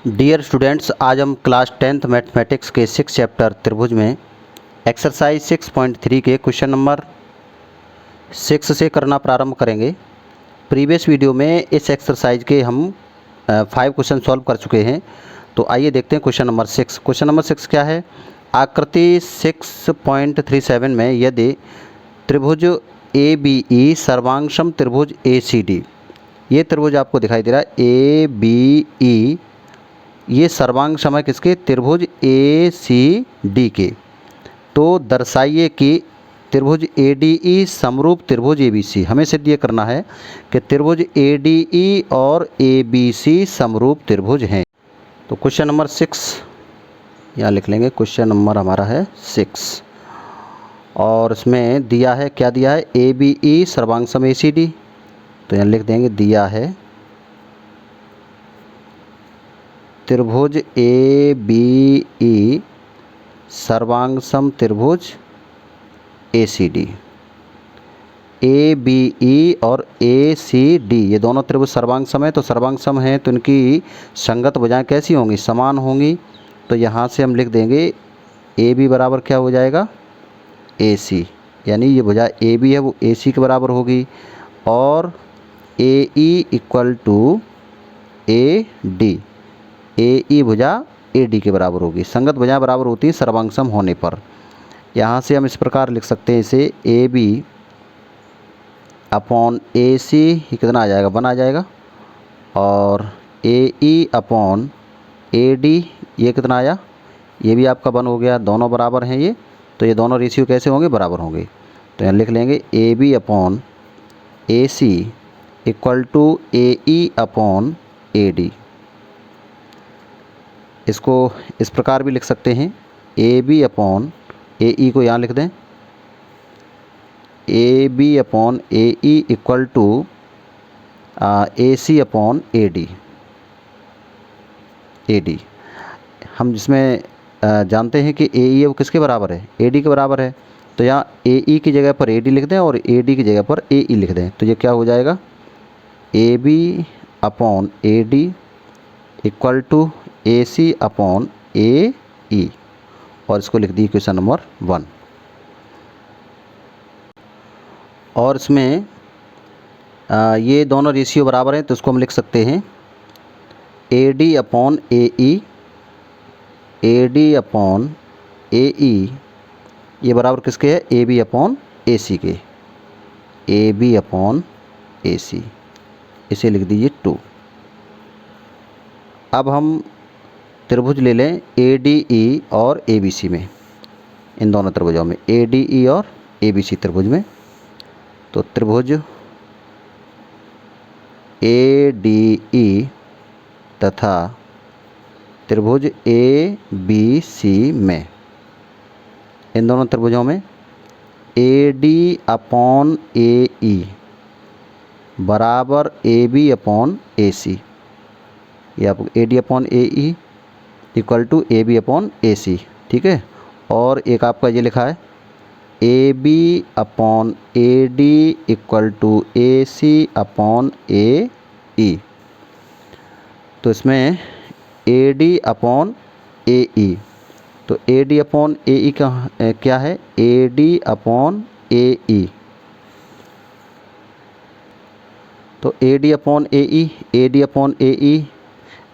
Dear students, आज हम class 10th mathematics के 6 चैप्टर त्रिभुज में एक्सरसाइज 6.3 के क्वेश्चन नंबर 6 से करना प्रारंभ करेंगे। प्रीवियस वीडियो में इस एक्सरसाइज के हम 5 क्वेश्चन सॉल्व कर चुके हैं। तो आइए देखते हैं क्वेश्चन नंबर 6। क्वेश्चन नंबर 6 क्या है? आकृति 6.37 में यदि त्रिभुज ABE सर्वांगसम त्रिभुज ACD, ये त्रिभुज आपको दिखाई दे रहा है ABE, ये सर्वांग सम है किसके? त्रिभुज ACD के। तो दर्शाइए कि त्रिभुज ADE समरूप त्रिभुज ABC। हमें सिद्ध ये करना है कि त्रिभुज ADE और ABC समरूप त्रिभुज हैं। तो क्वेश्चन नंबर 6 यहाँ लिख लेंगे। क्वेश्चन नंबर हमारा है 6 और इसमें दिया है, क्या दिया है? ABE सर्वांग सम ACD। तो यहाँ लिख देंगे दिया है त्रिभुज ABE सर्वांगसम त्रिभुज ACD। ABE और ACD ये दोनों त्रिभुज सर्वांगसम है। तो सर्वांगसम है तो इनकी संगत भुजाएं कैसी होंगी? समान होंगी। तो यहाँ से हम लिख देंगे AB बराबर क्या हो जाएगा? AC, यानी ये भुजा AB है वो AC के बराबर होगी और AE equal to AD, AE भुजा AD के बराबर होगी। संगत भुजाएं बराबर होती है सर्वांगसम होने पर। यहाँ से हम इस प्रकार लिख सकते हैं इसे AB अपॉन AC, ये कितना आ जाएगा? 1 आ जाएगा। और AE अपॉन AD ये कितना आया? ये भी आपका 1 हो गया। दोनों बराबर हैं ये, तो ये दोनों रेशियो कैसे होंगे? बराबर होंगे। तो यहाँ लिख लेंगे AB upon AC equal to AE upon AD। इसको इस प्रकार भी लिख सकते हैं AB अपॉन AE को यहाँ लिख दें AB upon AE equal to AC upon AD। हम जिसमें जानते हैं कि AE है वो किसके बराबर है? AD के बराबर है। तो यहाँ AE की जगह पर AD लिख दें और AD की जगह पर AE लिख दें। तो ये क्या हो जाएगा? AB upon AD equal to AC upon AE, और इसको लिख दी क्वेश्चन नंबर 1। और इसमें ये दोनों रेशियो बराबर हैं तो इसको हम लिख सकते हैं AD upon AE, AD upon AE ये बराबर किसके है? AB अपॉन AC के। AB अपॉन AC, इसे लिख दीजिए 2। अब हम त्रिभुज ले लें ADE और ABC में, इन दोनों त्रिभुजों में ADE और ABC त्रिभुज में। तो त्रिभुज ADE तथा त्रिभुज ABC में, इन दोनों त्रिभुजों में AD अपॉन AE बराबर AB अपॉन AC। ये आपको AD upon AE equal to AB upon AC, ठीक है। और एक आपका ये लिखा है AB upon AD equal to AC upon AE। तो इसमें AD अपॉन AE, तो AD अपॉन AE का क्या है? AD upon AE। तो AD upon AE, AD upon AE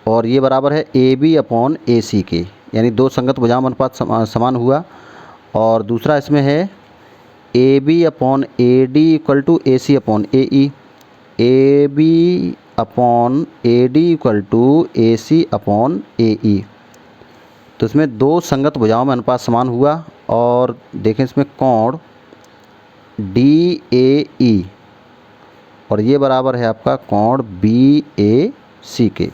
और ये बराबर है AB अपॉन AC के, यानी दो संगत भुजाओं अनुपात समान हुआ। और दूसरा इसमें है AB upon AD equal to AC upon AE, AB upon AD equal to AC upon AE। तो इसमें दो संगत भुजाओं में अनुपात समान हुआ। और देखें इसमें कोण DAE और ये बराबर है आपका कोण BAC के।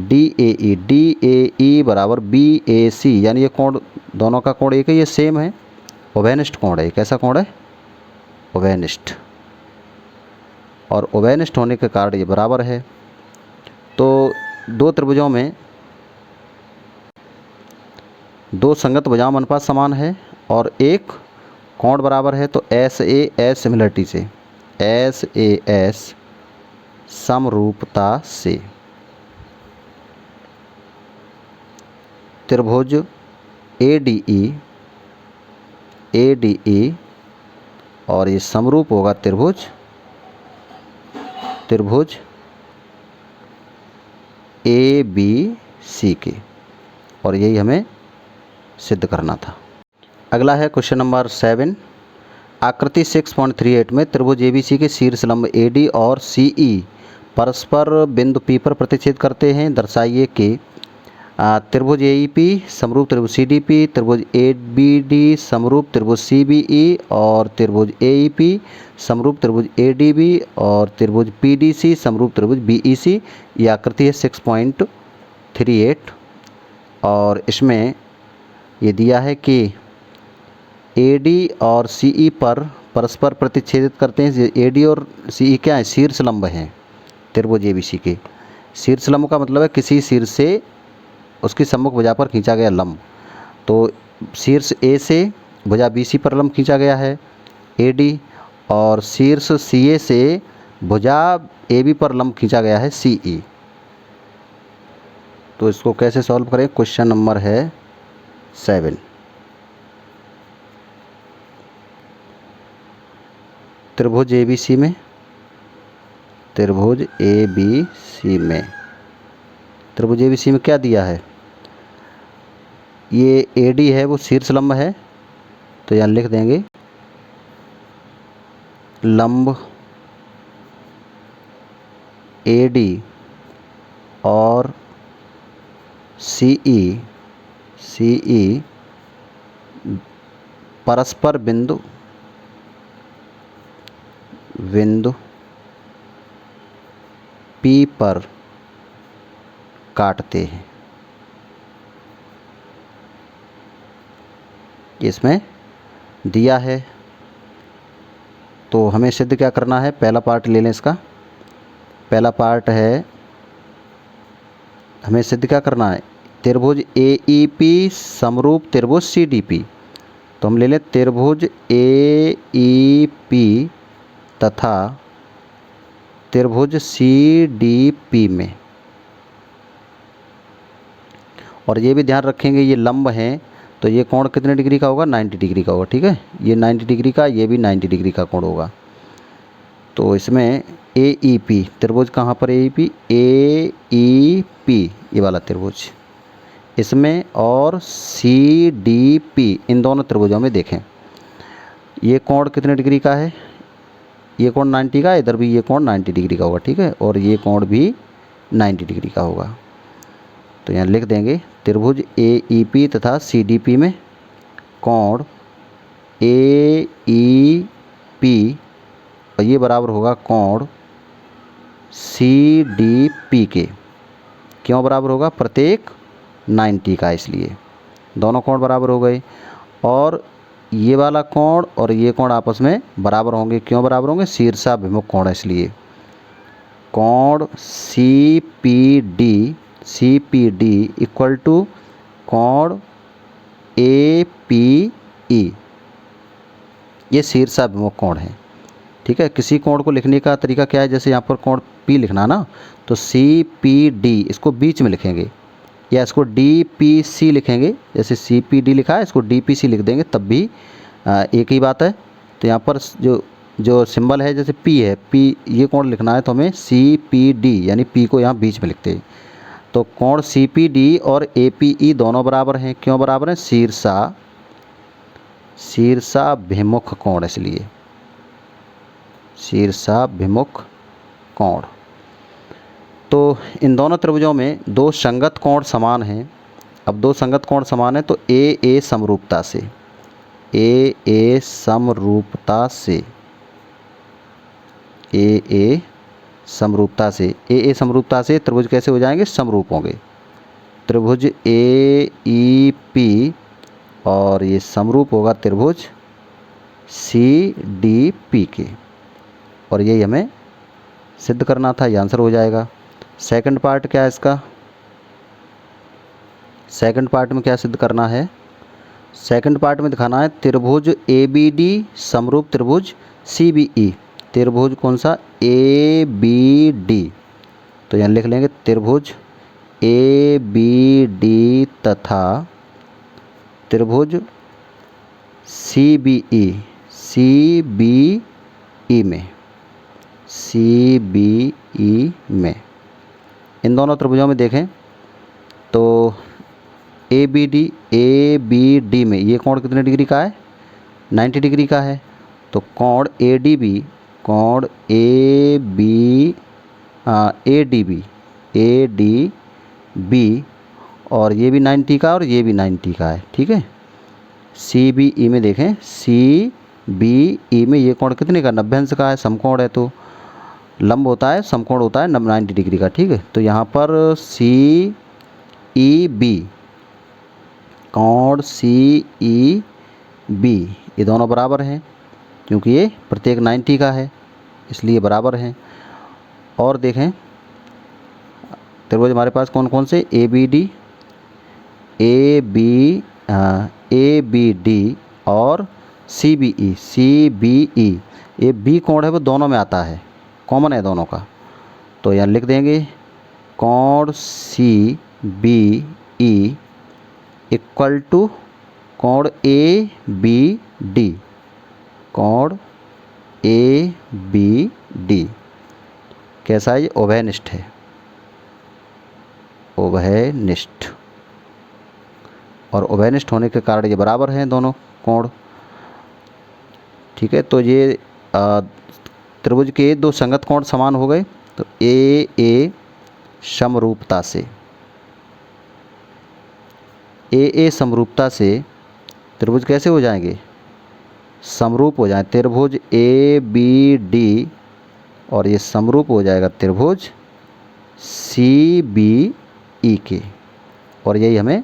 DAE बराबर BAC, यानी ये कोण दोनों का कोण एक है, ये सेम है, उभयनिष्ठ कोण है। कैसा कोण है? उभयनिष्ठ। और उभयनिष्ठ होने के कारण ये बराबर है। तो दो त्रिभुजों में दो संगत भुजाओं में अनुपात समान है और एक कोण बराबर है। तो SAS सिमिलरिटी से, SAS समरूपता से त्रिभुज ADE और ये समरूप होगा त्रिभुज ABC के, और यही हमें सिद्ध करना था। अगला है क्वेश्चन नंबर 7। आकृति 6.38 में त्रिभुज ABC के शीर्षलंब AD और CE परस्पर बिंदु P पर प्रतिच्छेद करते हैं। दर्शाइए कि त्रिभुज AEP समरूप त्रिभुज CDP, त्रिभुज ABD समरूप त्रिभुज CBE और त्रिभुज AEP समरूप त्रिभुज ADB और त्रिभुज PDC समरूप त्रिभुज BEC। ये आकृति है 6.38 और इसमें ये दिया है कि AD और CE पर परस्पर प्रतिच्छेदित करते हैं। AD और CE क्या है? शीर्षलंब हैं त्रिभुज ABC के। शीर्षलंब का मतलब है किसी शीर्ष से उसकी सम्मुख भुजा पर खींचा गया लंब। तो शीर्ष A से भुजा BC पर लंब खींचा गया है AD, और शीर्ष CA से भुजा AB पर लंब खींचा गया है CE। तो इसको कैसे सॉल्व करें? क्वेश्चन नंबर है 7। त्रिभुज ABC में त्रिभुज ABC में क्या दिया है? ये AD है वो शीर्षलंब है, तो यहाँ लिख देंगे लंब AD और CE परस्पर बिंदु P पर काटते हैं। इसमें दिया है, तो हमें सिद्ध क्या करना है? पहला पार्ट ले लें इसका। पहला पार्ट है, हमें सिद्ध क्या करना है? त्रिभुज AEP समरूप त्रिभुज CDP। तो हम ले लें त्रिभुज AEP तथा त्रिभुज CDP में, और ये भी ध्यान रखेंगे ये लंब हैं, तो ये कोण कितने डिग्री का होगा? 90 डिग्री का होगा। ठीक है, ये 90 डिग्री का, ये भी 90 डिग्री का कोण होगा। तो इसमें AEP त्रिभुज कहाँ पर? AEP ये वाला त्रिभुज इसमें, और CDP इन दोनों त्रिभुजों में देखें ये कोण कितने डिग्री का है? ये कोण 90 का, इधर भी ये कोण 90 डिग्री का होगा। ठीक है, और ये कोण भी 90 डिग्री का होगा। तो यहाँ लिख देंगे त्रिभुज AEP तथा CDP में कोण AEP और ये बराबर होगा कोण CDP के। क्यों बराबर होगा? प्रत्येक 90 का, इसलिए दोनों कोण बराबर हो गए। और ये वाला कोण और ये कोण आपस में बराबर होंगे। क्यों बराबर होंगे? शीर्षाभिमुख कोण है, इसलिए कोण CPD इक्वल टू कोण APE। ये शीर्षाभिमुख कोण है। ठीक है, किसी कोण को लिखने का तरीका क्या है? जैसे यहाँ पर कोण P लिखना ना, तो CPD इसको बीच में लिखेंगे, या इसको DPC लिखेंगे। जैसे CPD लिखा है, इसको DPC लिख देंगे, तब भी एक ही बात है। तो यहाँ पर जो सिंबल है, जैसे P है, P ये कोण लिखना है तो हमें CPD यानी P को यहाँ बीच में लिखते हैं। तो कोण CPD और APE दोनों बराबर हैं। क्यों बराबर हैं? शीर्षाभिमुख कोण, इसलिए शीर्षाभिमुख कोण। तो इन दोनों त्रिभुजों में दो संगत कोण समान हैं। अब दो संगत कोण समान हैं तो AA समरूपता से त्रिभुज कैसे हो जाएंगे? समरूप होंगे। त्रिभुज AEP और ये समरूप होगा त्रिभुज CDP के, और यही हमें सिद्ध करना था। ये आंसर हो जाएगा। सेकंड पार्ट क्या है इसका? सेकंड पार्ट में क्या सिद्ध करना है? सेकंड पार्ट में दिखाना है त्रिभुज ABD समरूप त्रिभुज CBE। त्रिभुज कौन सा? ABD। तो यहाँ लिख लेंगे त्रिभुज ABD तथा त्रिभुज सी बी ई में इन दोनों त्रिभुजों में देखें तो ए बी डी में ये कोण कितने डिग्री का है? 90 डिग्री का है। तो कोण ए डी बी और ये भी 90 का और ये भी 90 का है, ठीक है। सी बी ई में देखें, सी बी ई में ये कोण कितने का? 90 अंश का है, समकोण है तो लंब होता है, समकोण होता है 90 डिग्री का, ठीक है। तो यहाँ पर सी ई बी, कोण सी ई बी ये दोनों बराबर हैं क्योंकि ये प्रत्येक 90 का है, इसलिए बराबर हैं। और देखें त्रिभुज हमारे पास कौन कौन से? ए बी डी और सी बी ई। ये बी कोण है वो दोनों में आता है, कॉमन है दोनों का। तो यहाँ लिख देंगे कोण C B E equal to कोण ए बी डी, कोण ए बी डी कैसा है? ये उभयनिष्ठ है, उभयनिष्ठ। और उभयनिष्ठ होने के कारण ये बराबर हैं दोनों कोण, ठीक है। तो ये त्रिभुज के दो संगत कोण समान हो गए। तो ए समरूपता से त्रिभुज कैसे हो जाएंगे? समरूप हो जाए। त्रिभुज ए बी डी और ये समरूप हो जाएगा त्रिभुज सी बी ई के, और यही हमें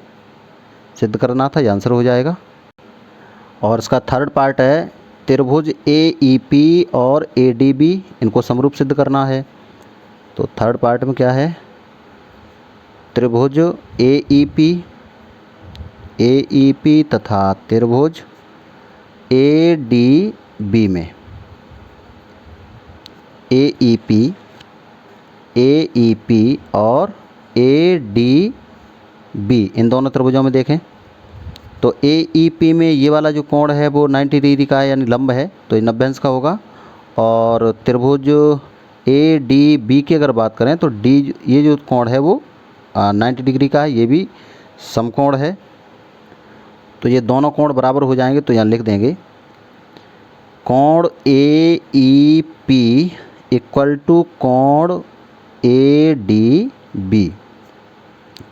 सिद्ध करना था, ये आंसर हो जाएगा। और इसका थर्ड पार्ट है त्रिभुज ए ई पी और ए डी बी, इनको समरूप सिद्ध करना है। तो थर्ड पार्ट में क्या है? त्रिभुज ए ई पी तथा त्रिभुज ए डी बी में, ए ई पी और ए डी बी इन दोनों त्रिभुजों में देखें तो ए ई पी में ये वाला जो कोण है वो 90 डिग्री का है, यानी लंब है, तो ये 90 अंश का होगा। और त्रिभुज ए डी बी की अगर बात करें तो डी ये जो कोण है वो 90 डिग्री का है, ये भी समकोण है। तो ये दोनों कोण बराबर हो जाएंगे। तो यहाँ लिख देंगे कोण ए ई पी इक्वल टू कोण ए डी बी,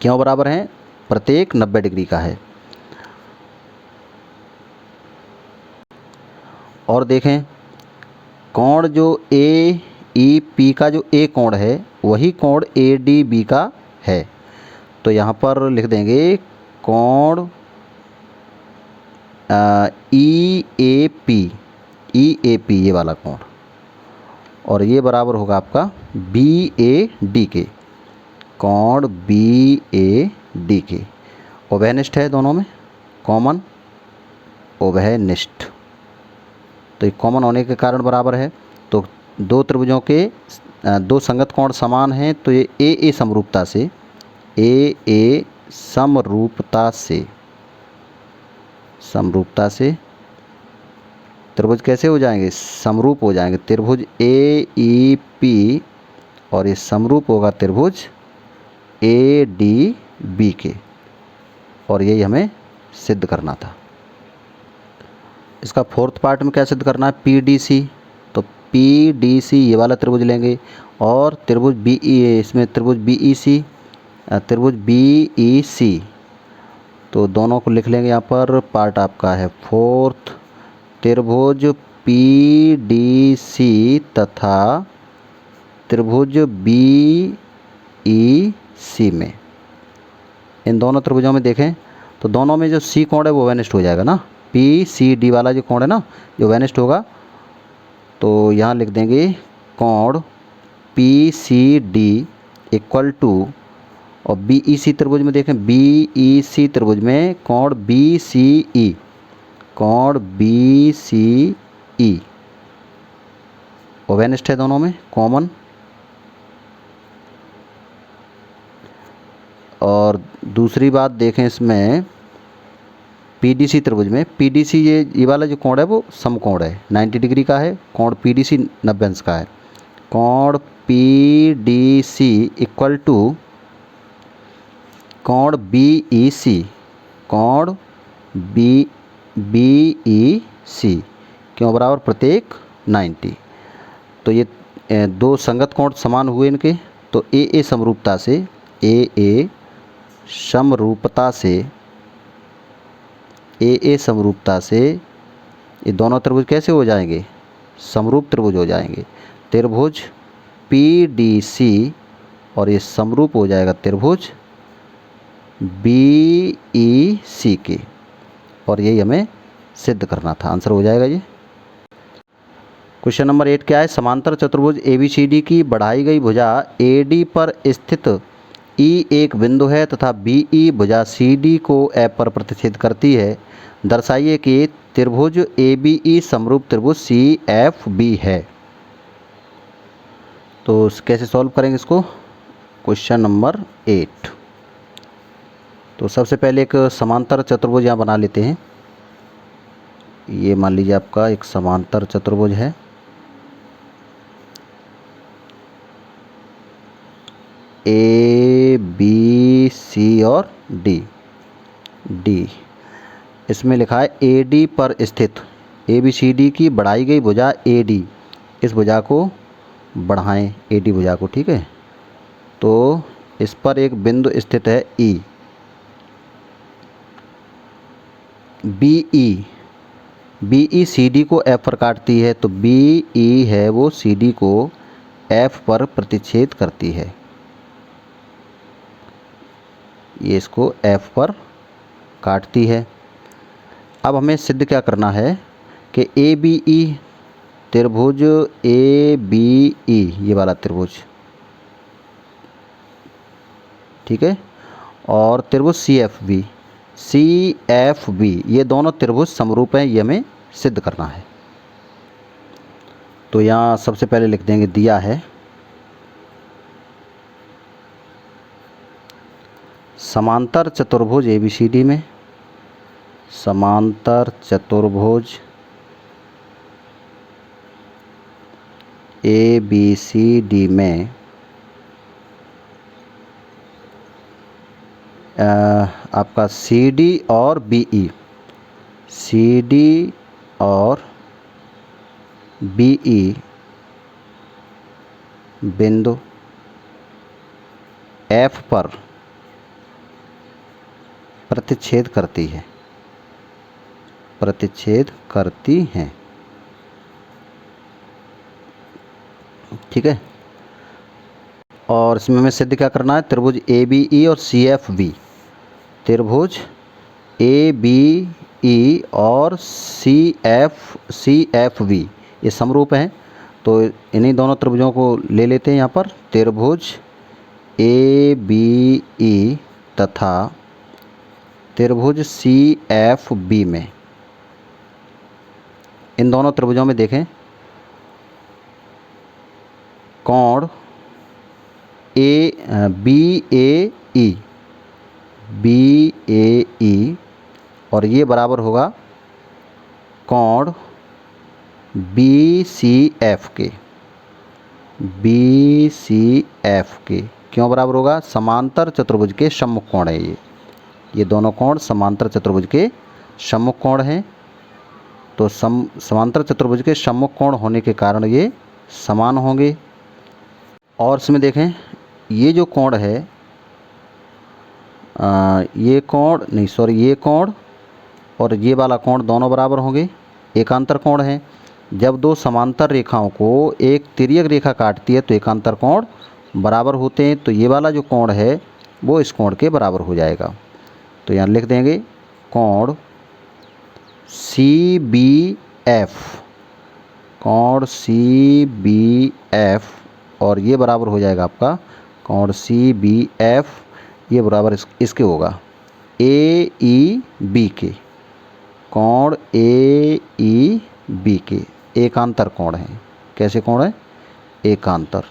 क्यों बराबर हैं? प्रत्येक 90 डिग्री का है। और देखें कोण जो ए ई पी का जो ए कोण है वही कोण ए डी बी का है। तो यहाँ पर लिख देंगे कोण ई ए पी ये वाला कोण, और ये बराबर होगा आपका बी ए डी के, कोण बी ए डी के। उभयनिष्ठ है दोनों में, कॉमन, उभयनिष्ठ। तो ये कॉमन होने के कारण बराबर है। तो दो त्रिभुजों के दो संगत कोण समान हैं, तो ये ए समरूपता से त्रिभुज कैसे हो जाएंगे? समरूप हो जाएंगे। त्रिभुज ए ई पी और ये समरूप होगा त्रिभुज ए डी बी के, और यही हमें सिद्ध करना था। इसका फोर्थ पार्ट में क्या सिद्ध करना है? P D C. तो पी डी सी ये वाला त्रिभुज लेंगे और त्रिभुज बी ई, इसमें त्रिभुज बी ई सी, तो दोनों को लिख लेंगे। यहाँ पर पार्ट आपका है फोर्थ, त्रिभुज पी डी सी तथा त्रिभुज बी ई सी में, इन दोनों त्रिभुजों में देखें तो दोनों में जो सी कोण है वो वेनिस्ट हो जाएगा ना, पी सी डी वाला जो कोण है ना जो वेनिस्ट होगा। तो यहाँ लिख देंगे कोण P C D equal to, और बी ई सी त्रिभुज में देखें बी ई सी त्रिभुज में कोण बी सी ई, कोण बी सी ई ओवेनिस्ट है दोनों में, कॉमन। और दूसरी बात देखें इसमें पीडीसी त्रिभुज में, पीडीसी ये वाला जो कोण है वो समकोण है, 90 डिग्री का है। कोण पीडीसी 90 अंश का है। कोण पीडीसी इक्वल टू कोण बीईसी, कोण बीईसी क्यों बराबर प्रत्येक 90। तो ये दो संगत कोण समान हुए इनके, तो ए समरूपता से, ए समरूपता से ये दोनों त्रिभुज कैसे हो जाएंगे? समरूप त्रिभुज हो जाएंगे। त्रिभुज पीडीसी और ये समरूप हो जाएगा त्रिभुज बीईसी के, और यही हमें सिद्ध करना था। आंसर हो जाएगा ये। क्वेश्चन नंबर 8 क्या है? समांतर चतुर्भुज एबीसीडी की बढ़ाई गई भुजा एडी पर स्थित ई एक बिंदु है तथा बीई भुजा सीडी को एफ पर प्रतिच्छेद करती है। दर्शाइए कि त्रिभुज एबीई समरूप त्रिभुज सीएफबी है। तो कैसे सॉल्व करेंगे इसको? Question number 8। तो सबसे पहले एक समांतर चतुर्भुज यहाँ बना लेते हैं। ये मान लीजिए आपका एक समांतर चतुर्भुज है। ए बी सी और डी, इसमें लिखा है एडी पर स्थित, ए बी सी डी की बढ़ाई गई भुजा एडी, इस भुजा को बढ़ाएं, एडी भुजा को, ठीक है। तो इस पर एक बिंदु स्थित है ई, बीई सी डी को एफ पर काटती है, तो बीई है वो सी डी को एफ पर प्रतिच्छेद करती है। ये इसको एफ पर काटती है। अब हमें सिद्ध क्या करना है कि ए बी ई त्रिभुज, ए बी ई ये वाला त्रिभुज, ठीक है, और त्रिभुज सी एफ बी ये दोनों त्रिभुज समरूप हैं, ये हमें सिद्ध करना है। तो यहाँ सबसे पहले लिख देंगे, दिया है समांतर चतुर्भुज एबीसीडी में, समांतर चतुर्भुज एबीसीडी में आपका सी डी और बीई, सी डी और बीई बिंदु एफ पर प्रतिच्छेद करती है, प्रतिच्छेद करती हैं, ठीक है। और इसमें हमें सिद्ध क्या करना है? त्रिभुज ए बी ई और सी एफ बी, त्रिभुज ए बी ई और सी एफ बी ये समरूप हैं। तो इन्हीं दोनों त्रिभुजों को ले लेते हैं यहाँ पर, त्रिभुज ए बी ई तथा त्रिभुज सी एफ बी में, इन दोनों त्रिभुजों में देखें कोण बी ए ई और ये बराबर होगा कोण बी सी एफ के। क्यों बराबर होगा? समांतर चतुर्भुज के सम्मुख कोण है ये दोनों कोण समांतर चतुर्भुज के सम्मुख कोण हैं। तो समांतर चतुर्भुज के सम्मुख कोण होने के कारण ये समान होंगे। और इसमें देखें ये जो कोण है, ये कोण और ये वाला कोण दोनों बराबर होंगे, एकांतर कोण है। जब दो समांतर रेखाओं को एक तिर्यक रेखा काटती है तो एकांतर कोण बराबर होते हैं। तो ये वाला जो कोण है वो इस कोण के बराबर हो जाएगा। तो यहाँ लिख देंगे कोण सी बी एफ और ये बराबर हो जाएगा आपका कोण सी बी एफ, ये बराबर इसके होगा ए ई बी के, कोण ए ई बी के एकांतर कोण है। कैसे कोण है? एकांतर।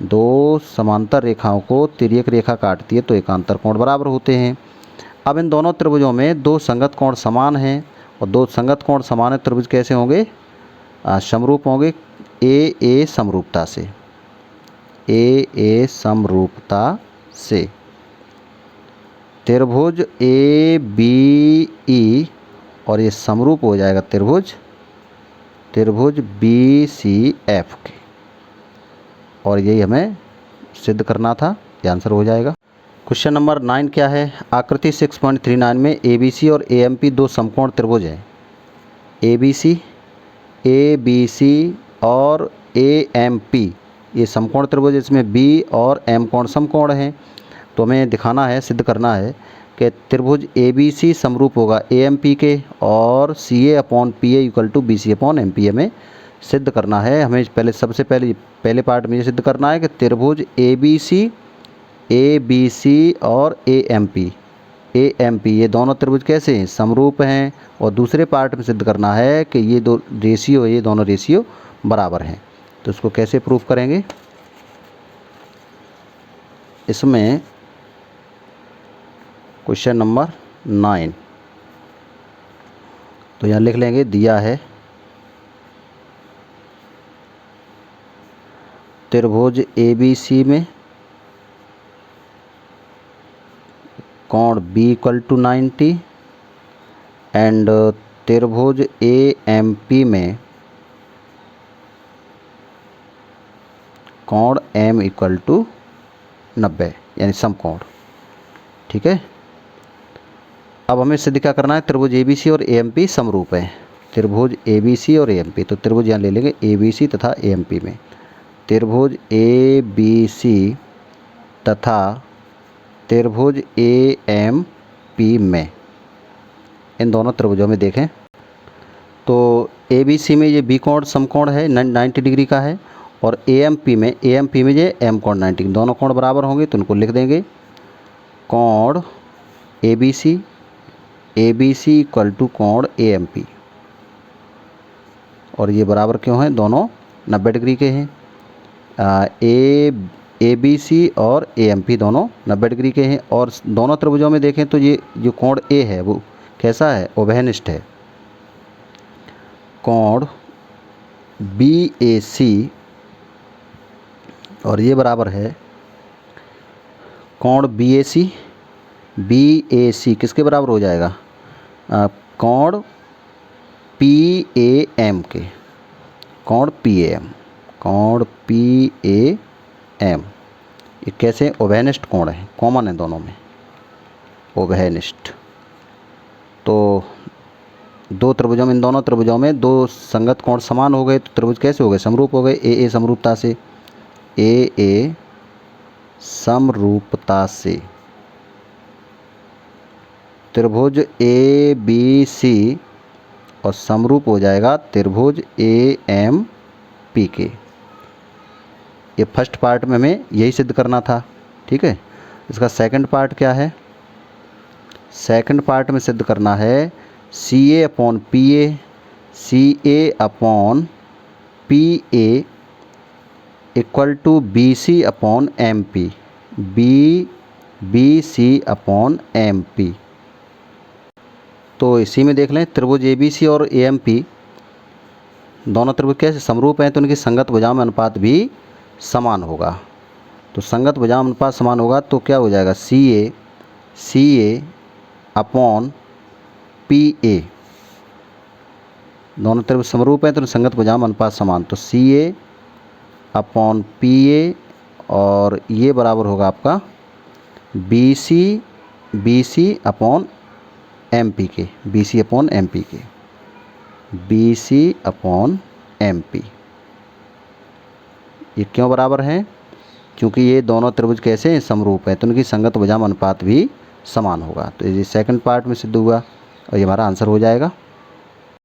दो समांतर रेखाओं को तिर्यक रेखा काटती है तो एकांतर कोण बराबर होते हैं। अब इन दोनों त्रिभुजों में दो संगत कोण समान हैं और दो संगत कोण समान त्रिभुज कैसे होंगे? समरूप होंगे ए समरूपता से। ए समरूपता से त्रिभुज ए बी ई और ये समरूप हो जाएगा त्रिभुज बी सी एफ के, और यही हमें सिद्ध करना था। ये आंसर हो जाएगा। क्वेश्चन नंबर 9 क्या है? आकृति 6.39 में ABC और AMP दो समकोण त्रिभुज हैं। ABC और AMP ये समकोण त्रिभुज, इसमें B और M कोण समकोण हैं। तो हमें दिखाना है, सिद्ध करना है कि त्रिभुज ABC समरूप होगा AMP के और CA/PA = BC/MP हमें सिद्ध करना है। हमें सबसे पहले पार्ट में ये सिद्ध करना है कि त्रिभुज ABC और AMP ये दोनों त्रिभुज कैसे हैं? समरूप हैं। और दूसरे पार्ट में सिद्ध करना है कि ये दोनों रेशियो बराबर हैं। तो इसको कैसे प्रूफ करेंगे? इसमें क्वेश्चन नंबर 9 तो यहाँ लिख लेंगे, दिया है त्रिभुज ABC में कोण B = 90 एंड त्रिभुज AMP में कोण M = 90 यानी समकोण। ठीक है। अब हमें सिद्ध क्या करना है? त्रिभुज ABC और AMP समरूप है। त्रिभुज ABC और AMP, तो त्रिभुज यहाँ ले लेंगे ABC तथा AMP में। त्रिभुज ABC तथा त्रिभुज AMP में, इन दोनों त्रिभुजों में देखें तो ABC में ये B कोण समकोण है 90 डिग्री का है, और AMP में ये M कोण 90, दोनों कोण बराबर होंगे तो उनको लिख देंगे। कोण ABC = कोण AMP, और ये बराबर क्यों हैं? दोनों 90 डिग्री के हैं। ABC और AMP दोनों 90 डिग्री के हैं। और दोनों त्रिभुजों में देखें तो ये जो कोण A है वो कैसा है? उभयनिष्ठ है। कोण BAC और ये बराबर है कोण BAC किसके बराबर हो जाएगा? कोण PAM के। कोण PAM ये कैसे? उभयनिष्ठ कोण है, कॉमन है दोनों में, उभयनिष्ठ। तो दो त्रिभुजों में, इन दोनों त्रिभुजों में दो संगत कोण समान हो गए तो त्रिभुज कैसे हो गए? समरूप हो गए AA समरूपता से। AA समरूपता से त्रिभुज ABC और समरूप हो जाएगा त्रिभुज AMP के। ये फर्स्ट पार्ट में हमें यही सिद्ध करना था। ठीक है। इसका सेकंड पार्ट क्या है? सेकंड पार्ट में सिद्ध करना है CA/PA = BC/MP BC/MP। तो इसी में देख लें त्रिभुज ABC और AMP दोनों त्रिभुज कैसे समरूप हैं तो उनकी संगत भुजाओं में अनुपात भी समान होगा। तो संगत भुजाओं में अनुपात समान होगा तो क्या हो जाएगा? CA/PA दोनों त्रिभुज समरूप हैं तो संगत भुजाओं में अनुपात समान, तो CA/PA और ये बराबर होगा आपका BC/MP के। ये क्यों बराबर हैं? क्योंकि ये दोनों त्रिभुज कैसे हैं? समरूप हैं तो उनकी संगत भुजाओं में अनुपात भी समान होगा। तो ये सेकंड पार्ट में सिद्ध हुआ और ये हमारा आंसर हो जाएगा।